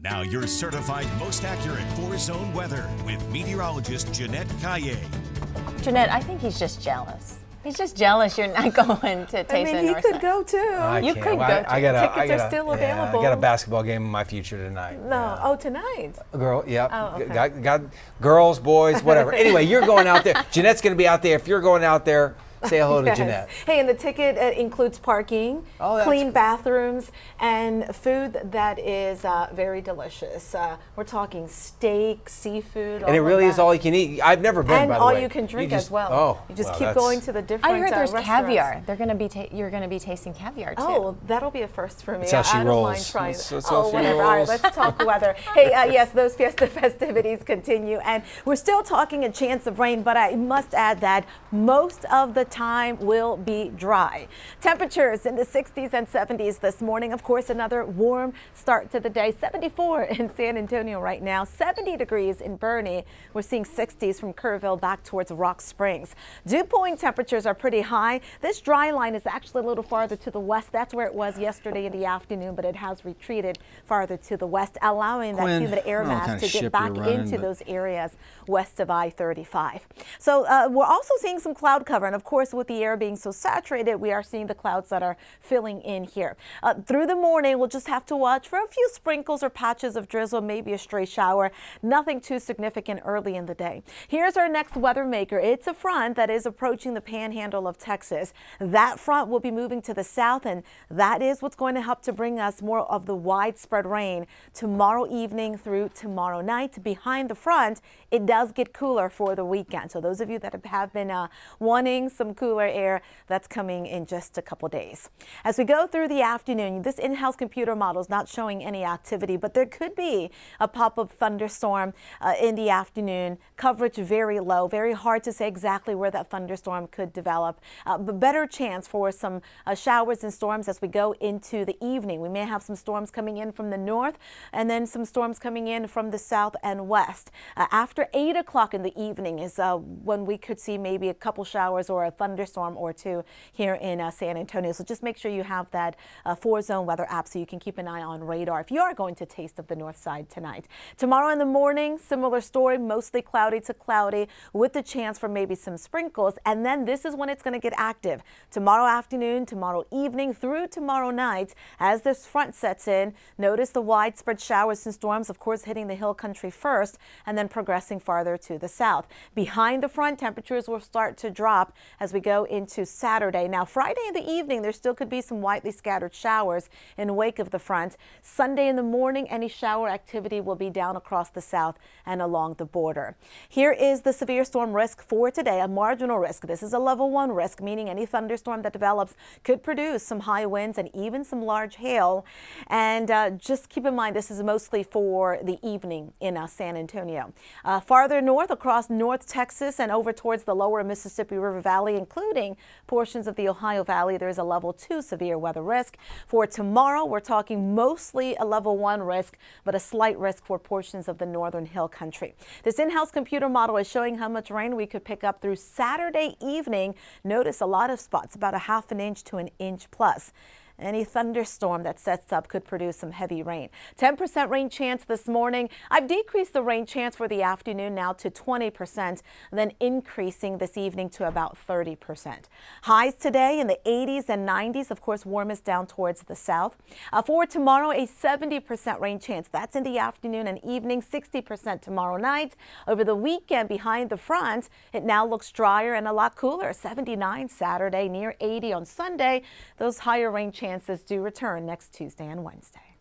Now your certified most accurate four-zone weather with meteorologist Jeanette Calle. Jeanette, I think he's just jealous. He's just jealous you're not going to taste the north he could side. go too. You could go too. Tickets are still available. I got a basketball game in my future tonight. No, Yeah. oh, tonight. Girl, yep. Oh, okay. Got girls, boys, whatever. Anyway, you're going out there. Jeanette's going to be out there. If you're going out there, say hello to Jeanette. Hey, and the ticket includes parking, clean bathrooms, and food that is very delicious. We're talking steak, seafood, and it really is all you can eat. I've never been, and by the all way. you can drink just, as well. Oh, you just keep going to the different I heard there's restaurants. caviar. They're going to be you're going to be tasting caviar too. Oh, that'll be a first for me. That's how she I don't rolls. mind trying. That's how she whatever. All right, rolls. let's talk weather. Hey, yes, those fiesta festivities continue, and we're still talking a chance of rain, but I must add that most of the time will be dry. Temperatures in the 60s and 70s this morning. Of course, another warm start to the day. 74 in San Antonio right now, 70 degrees in Bernie. We're seeing 60s from Kerrville back towards Rock Springs. Dew point temperatures are pretty high. This dry line is actually a little farther to the west. That's where it was yesterday in the afternoon, but it has retreated farther to the west, allowing that humid air mass to get back into those areas west of I-35. So we're also seeing some cloud cover, and of course, with the air being so saturated, we are seeing the clouds that are filling in here. Through the morning, we'll just have to watch for a few sprinkles or patches of drizzle, maybe a stray shower. Nothing too significant early in the day. Here's our next weather maker. It's a front that is approaching the panhandle of Texas. That front will be moving to the south, and that is what's going to help to bring us more of the widespread rain tomorrow evening through tomorrow night. Behind the front, it does get cooler for the weekend. So those of you that have been wanting some cooler air, that's coming in just a couple days. As we go through the afternoon, this in-house computer model is not showing any activity, but there could be a pop-up thunderstorm in the afternoon. Coverage very low, very hard to say exactly where that thunderstorm could develop, but better chance for some showers and storms as we go into the evening. We may have some storms coming in from the north and then some storms coming in from the south and west. After 8 o'clock in the evening is when we could see maybe a couple showers or a thunderstorm or two here in San Antonio. So just make sure you have that four-zone weather app so you can keep an eye on radar if you are going to taste of the north side tonight. Tomorrow in the morning, similar story, mostly cloudy to cloudy with the chance for maybe some sprinkles. And then this is when it's going to get active. Tomorrow afternoon, tomorrow evening through tomorrow night as this front sets in. Notice the widespread showers and storms, of course, hitting the hill country first and then progressing farther to the south. Behind the front, temperatures will start to drop as we go into Saturday. Now, Friday in the evening, there still could be some widely scattered showers in wake of the front. Sunday in the morning, any shower activity will be down across the south and along the border. Here is the severe storm risk for today, a marginal risk. This is a level 1 risk, meaning any thunderstorm that develops could produce some high winds and even some large hail. And just keep in mind, this is mostly for the evening in San Antonio. Farther north across North Texas and over towards the lower Mississippi River Valley, including portions of the Ohio Valley, there is a level 2 severe weather risk. For tomorrow, we're talking mostly a level 1 risk, but a slight risk for portions of the northern hill country. This in-house computer model is showing how much rain we could pick up through Saturday evening. Notice a lot of spots, about a ½ an inch to an inch plus. Any thunderstorm that sets up could produce some heavy rain. 10% rain chance this morning. I've decreased the rain chance for the afternoon now to 20%, then increasing this evening to about 30%. Highs today in the 80s and 90s, of course, warmest down towards the south. For tomorrow, a 70% rain chance. That's in the afternoon and evening, 60% tomorrow night. Over the weekend, behind the front, it now looks drier and a lot cooler. 79 Saturday, near 80 on Sunday. Those higher rain chances do return next Tuesday and Wednesday.